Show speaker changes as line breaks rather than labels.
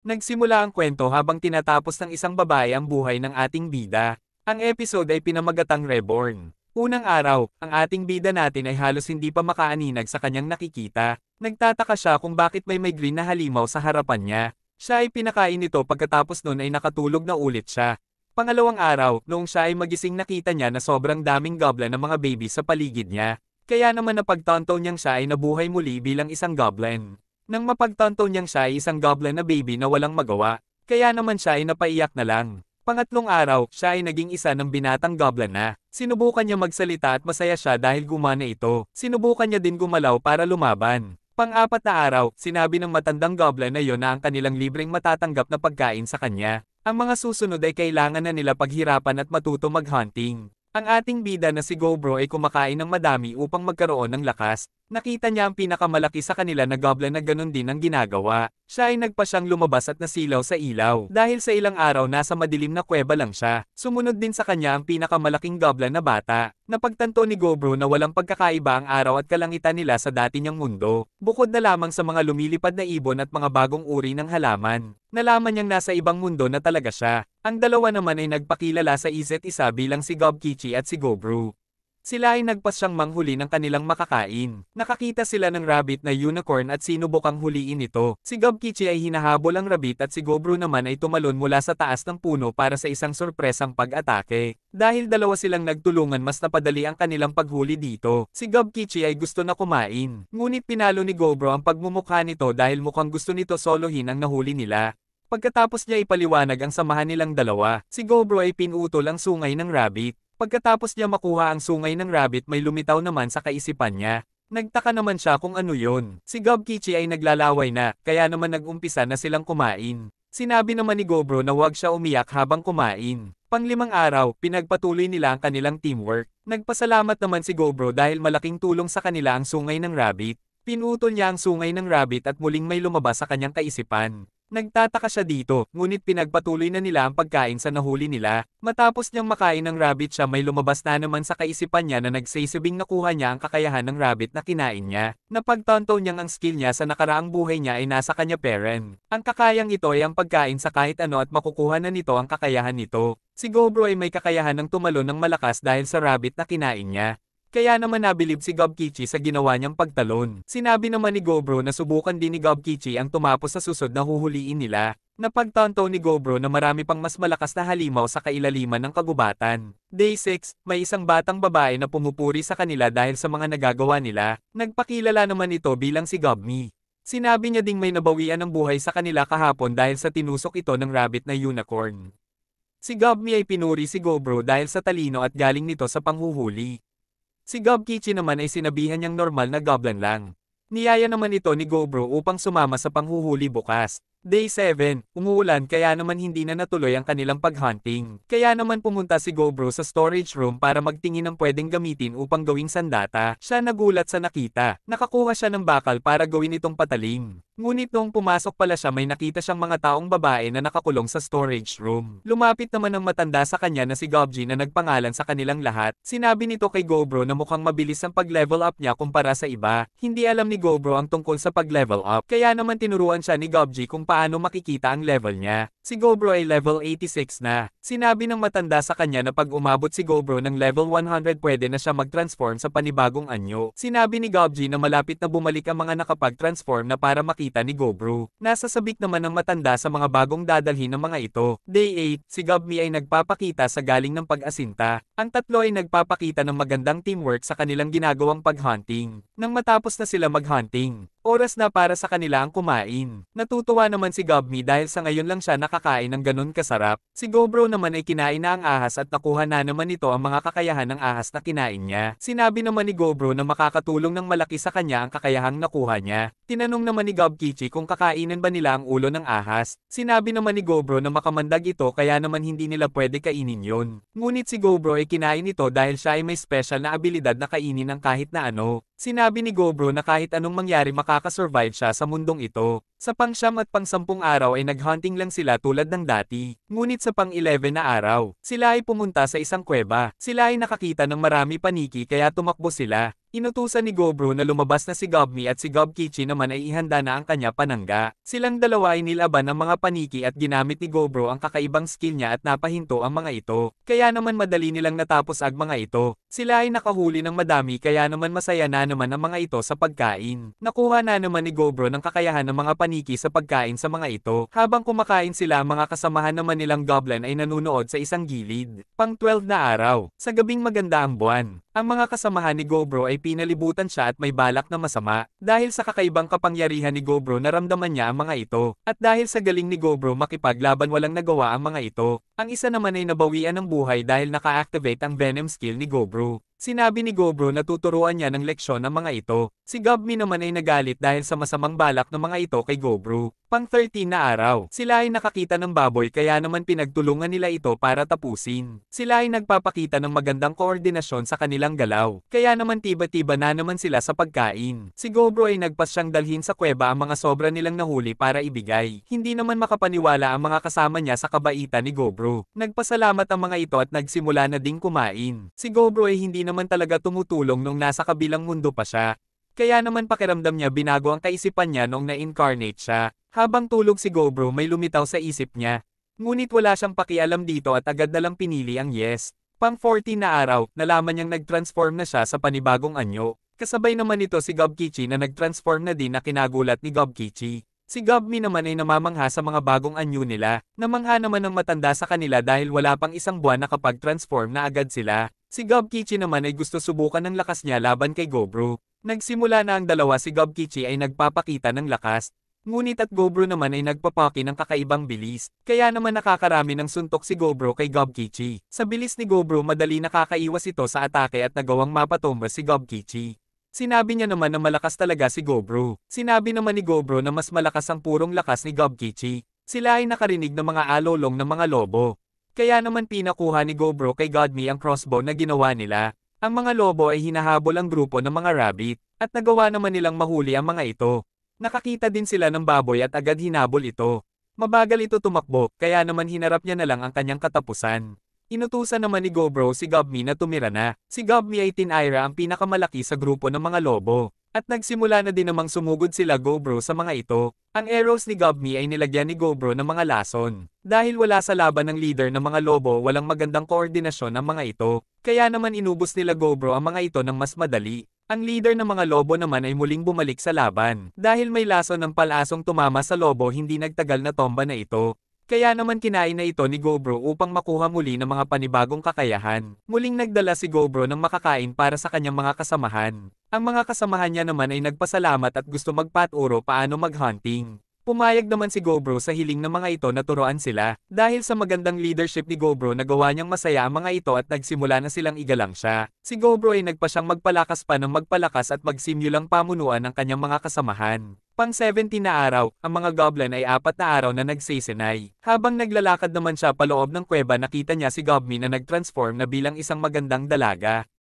Nagsimula ang kwento habang tinatapos ng isang babae ang buhay ng ating bida. Ang episode ay pinamagatang Reborn. Unang araw, ang ating bida natin ay halos hindi pa makaaninag sa kanyang nakikita. Nagtataka siya kung bakit may green na halimaw sa harapan niya. Siya ay pinakain nito pagkatapos nun ay nakatulog na ulit siya. Pangalawang araw, noong siya ay magising nakita niya na sobrang daming goblin ng mga baby sa paligid niya. Kaya naman napagtanto niyang siya ay nabuhay muli bilang isang goblin. Nang mapagtanto niyang siya ay isang goblin na baby na walang magawa, kaya naman siya ay napaiyak na lang. Pangatlong araw, siya ay naging isa ng binatang goblin na. Sinubukan niya magsalita at masaya siya dahil gumana ito. Sinubukan niya din gumalaw para lumaban. Pang-apat na araw, sinabi ng matandang goblin na yon na ang kanilang libreng matatanggap na pagkain sa kanya. Ang mga susunod ay kailangan na nila paghirapan at matuto mag-hunting. Ang ating bida na si Gobro ay kumakain ng madami upang magkaroon ng lakas. Nakita niya ang pinakamalaki sa kanila na goblin na ganun din ang ginagawa. Siya ay nagpa siyang lumabas at nasilaw sa ilaw. Dahil sa ilang araw nasa madilim na kuweba lang siya. Sumunod din sa kanya ang pinakamalaking goblin na bata. Napagtanto ni Gobro na walang pagkakaiba ang araw at kalangitan nila sa dati niyang mundo. Bukod na lamang sa mga lumilipad na ibon at mga bagong uri ng halaman. Nalaman niyang nasa ibang mundo na talaga siya. Ang dalawa naman ay nagpakilala sa isa't isa bilang si Gobkichi at si Gobru. Sila ay nagpas siyang manghuli ng kanilang makakain. Nakakita sila ng rabbit na unicorn at sinubukang huliin ito. Si Gobkichi ay hinahabol ang rabbit at si Gobru naman ay tumalon mula sa taas ng puno para sa isang sorpresang pag-atake. Dahil dalawa silang nagtulungan mas napadali ang kanilang paghuli dito. Si Gobkichi ay gusto na kumain. Ngunit pinalo ni Gobru ang pagmumukha nito dahil mukhang gusto nito solohin ang nahuli nila. Pagkatapos niya ipaliwanag ang samahan nilang dalawa, si Gobro ay pinutol ang sungay ng rabbit. Pagkatapos niya makuha ang sungay ng rabbit may lumitaw naman sa kaisipan niya. Nagtaka naman siya kung ano yun. Si Gobkichi ay naglalaway na, kaya naman nag-umpisa na silang kumain. Sinabi naman ni Gobro na huwag siya umiyak habang kumain. Panglimang araw, pinagpatuloy nila ang kanilang teamwork. Nagpasalamat naman si Gobro dahil malaking tulong sa kanila ang sungay ng rabbit. Pinutol niya ang sungay ng rabbit at muling may lumabas sa kanyang kaisipan. Nagtataka siya dito, ngunit pinagpatuloy na nila ang pagkain sa nahuli nila. Matapos niyang makain ng rabbit siya may lumabas na naman sa kaisipan niya na nagsasabing nakuha niya ang kakayahan ng rabbit na kinain niya. Napagtanto niyang ang skill niya sa nakaraang buhay niya ay nasa kanya parent. Ang kakayang ito ay ang pagkain sa kahit ano at makukuha na nito ang kakayahan nito. Si Gobro ay may kakayahan ng tumalon ng malakas dahil sa rabbit na kinain niya. Kaya naman nabilib si Gobkichi sa ginawa niyang pagtalon. Sinabi naman ni Gobro na subukan din ni Gobkichi ang tumapos sa susod na huhuliin nila. Napagtanto ni Gobro na marami pang mas malakas na halimaw sa kailaliman ng kagubatan. Day 6, may isang batang babae na pumupuri sa kanila dahil sa mga nagagawa nila. Nagpakilala naman ito bilang si Gobmi. Sinabi niya ding may nabawian ng buhay sa kanila kahapon dahil sa tinusok ito ng rabbit na unicorn. Si Gobmi ay pinuri si Gobro dahil sa talino at galing nito sa panghuhuli. Si Gobkichi naman ay sinabihan niyang normal na goblin lang. Niyaya naman ito ni Gobro upang sumama sa panghuhuli bukas. Day 7, umuulan kaya naman hindi na natuloy ang kanilang paghunting. Kaya naman pumunta si Gobro sa storage room para magtingin ng pwedeng gamitin upang gawing sandata. Siya nagulat sa nakita. Nakakuha siya ng bakal para gawin itong patalim. Ngunit noong pumasok pala siya may nakita siyang mga taong babae na nakakulong sa storage room. Lumapit naman ang matanda sa kanya na si Gobji na nagpangalan sa kanilang lahat. Sinabi nito kay Gobro na mukhang mabilis ang pag-level up niya kumpara sa iba. Hindi alam ni Gobro ang tungkol sa pag-level up. Kaya naman tinuruan siya ni Gobji kung paano makikita ang level niya. Si Gobro ay level 86 na. Sinabi ng matanda sa kanya na pag umabot si Gobro ng level 100 pwede na siya mag-transform sa panibagong anyo. Sinabi ni Gobji na malapit na bumalik ang mga nakapag-transform na para makita ni Gobro. Nasa sabik naman ng matanda sa mga bagong dadalhin ng mga ito. Day 8, si Gobmi ay nagpapakita sa galing ng pag-asinta. Ang tatlo ay nagpapakita ng magandang teamwork sa kanilang ginagawang pag-hunting. Nang matapos na sila mag-hunting, oras na para sa kanila ang kumain. Natutuwa naman si Gobmi dahil sa ngayon lang siya nakakain ng ganun kasarap. Si Gobro naman ay kinain na ang ahas at nakuha na naman nito ang mga kakayahan ng ahas na kinain niya. Sinabi naman ni Gobro na makakatulong ng malaki sa kanya ang kakayahang nakuha niya. Tinanong naman ni Gobkichi kung kakainin ba nila ang ulo ng ahas. Sinabi naman ni Gobro na makamandag ito kaya naman hindi nila pwede kainin yon. Ngunit si Gobro ay kinain ito dahil siya ay may special na abilidad na kainin ng kahit na ano. Sinabi ni Gobro na kahit anong mangyari makakasurvive siya sa mundong ito. Sa pang-9 at pang-10 araw ay naghunting lang sila tulad ng dati. Ngunit sa pang-11 na araw, sila ay pumunta sa isang kuweba. Sila ay nakakita ng marami paniki kaya tumakbo sila. Inutusan ni Gobro na lumabas na si Gobmi at si Gobkichi naman ay ihanda na ang kanya panangga. Silang dalawa ay nilaban ng mga paniki at ginamit ni Gobro ang kakaibang skill niya at napahinto ang mga ito. Kaya naman madali nilang natapos ang mga ito. Sila ay nakahuli ng madami kaya naman masaya na naman ang mga ito sa pagkain. Nakuha na naman ni Gobro ng kakayahan ng mga paniki sa pagkain sa mga ito. Habang kumakain sila, mga kasamahan naman nilang Goblin ay nanunood sa isang gilid. Pang-12 na araw, sa gabing maganda ang buwan. Ang mga kasamahan ni Gobro ay pinalibutan siya at may balak na masama. Dahil sa kakaibang kapangyarihan ni Gobro naramdaman niya ang mga ito. At dahil sa galing ni Gobro makipaglaban walang nagawa ang mga ito. Ang isa naman ay nabawian ng buhay dahil naka-activate ang Venom skill ni Gobro. Sinabi ni Gobro na tuturuan niya ng leksyon ang mga ito. Si Gobmi naman ay nagalit dahil sa masamang balak ng mga ito kay Gobro. Pang-13 na araw, sila ay nakakita ng baboy kaya naman pinagtulungan nila ito para tapusin. Sila ay nagpapakita ng magandang koordinasyon sa kanilang galaw. Kaya naman tiba-tiba na naman sila sa pagkain. Si Gobro ay nagpas siyang dalhin sa kuweba ang mga sobra nilang nahuli para ibigay. Hindi naman makapaniwala ang mga kasama niya sa kabaitan ni Gobro. Nagpasalamat ang mga ito at nagsimula na ding kumain. Si Gobro ay hindi naman talaga tumutulong nung nasa kabilang mundo pa siya. Kaya naman pakiramdam niya binago ang kaisipan niya noong na-incarnate siya. Habang tulog si Gobro may lumitaw sa isip niya. Ngunit wala siyang pakialam dito at agad na lang pinili ang yes. Pang-14 na araw, nalaman niyang nag-transform na siya sa panibagong anyo. Kasabay naman ito si Gobkichi na nag-transform na din na kinagulat ni Gobkichi. Si Gobmi naman ay namamangha sa mga bagong anyo nila. Namangha naman ng matanda sa kanila dahil wala pang isang buwan na kapag transform na agad sila. Si Gobkichi naman ay gusto subukan ng lakas niya laban kay Gobro. Nagsimula na ang dalawa, si Gobkichi ay nagpapakita ng lakas. Ngunit at Gobro naman ay nagpapaki ng kakaibang bilis, kaya naman nakakarami ng suntok si Gobro kay Gobkichi. Sa bilis ni Gobro madali nakakaiwas ito sa atake at nagawang mapatumba si Gobkichi. Sinabi niya naman na malakas talaga si Gobro. Sinabi naman ni Gobro na mas malakas ang purong lakas ni Gobkichi. Sila ay nakarinig ng mga alolong ng mga lobo. Kaya naman pinakuha ni Gobro kay Godmi ang crossbow na ginawa nila. Ang mga lobo ay hinahabol ang grupo ng mga rabbit, at nagawa naman nilang mahuli ang mga ito. Nakakita din sila ng baboy at agad hinabol ito. Mabagal ito tumakbo, kaya naman hinarap niya na lang ang kanyang katapusan. Inutusan naman ni Gobro si Gobmi na tumira na. Si Gobmi ay tinira ang pinakamalaki sa grupo ng mga lobo. At nagsimula na din namang sumugod sila Gobro sa mga ito. Ang arrows ni Gobmi ay nilagyan ni Gobro ng mga lason. Dahil wala sa laban ng leader ng mga lobo, walang magandang koordinasyon ang mga ito. Kaya naman inubos nila Gobro ang mga ito ng mas madali. Ang leader ng mga lobo naman ay muling bumalik sa laban. Dahil may lason ng palasong tumama sa lobo, hindi nagtagal na tomba na ito. Kaya naman kinain na ito ni Gobro upang makuha muli ng mga panibagong kakayahan. Muling nagdala si Gobro ng makakain para sa kanyang mga kasamahan. Ang mga kasamahan niya naman ay nagpasalamat at gusto magpaturo paano mag-hunting. Pumayag naman si Gobro sa hiling ng mga ito na turuan sila. Dahil sa magandang leadership ni Gobro, nagawa niyang masaya ang mga ito at nagsimula na silang igalang siya. Si Gobro ay nagpa siyang magpalakas pa ng magpalakas at magsimulang pamunuan ng kanyang mga kasamahan. Pang-17 na araw, ang mga goblin ay 4 na araw na nagsisinay. Habang naglalakad naman siya paloob ng kuweba, nakita niya si Gobmi na nag-transform na bilang isang magandang dalaga.